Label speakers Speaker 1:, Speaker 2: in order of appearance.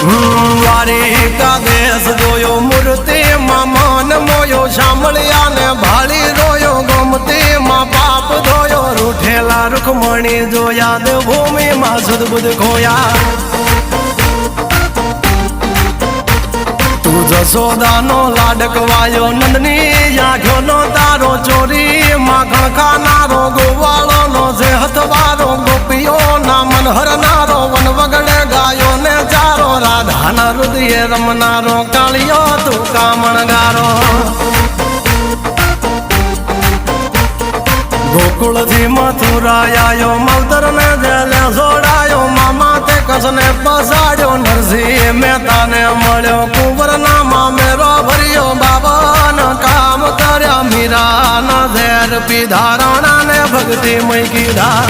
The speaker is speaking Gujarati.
Speaker 1: દ્વારિકા દેશ જોયો મૂર્તિ માં મન મોયો સાંભળ્યા ને ભાળી રોયો ગમતી માં પાપ ધોયો રૂઠેલા રૂખમણી જોયા દેવભૂમિ માં સદબુદ્ધ ખોયા તું જશોદાનો લાડકવાયો નંદની આંખો નો તારો ચોરી માખણ ખાનારો ગોવાળો નો જે હથવારો ગોપીઓ ના મન હરનારો વન વગડે ગાયો ને ચારો રાધાના હૃદય રમનારો કાળિયો તું કામણગારો ગોકુળથી મથુરાયો માવતર ને જેલે જોડાયો મામા તે કસને પસાડ્યો નરસિંહ મહેતાને મળ્યો કુંવર ના મામેરો ભર્યો બાબન કામ કર્યા મીરા ના ઝેર પીધા રાણા ને ભક્તિ મય કીધા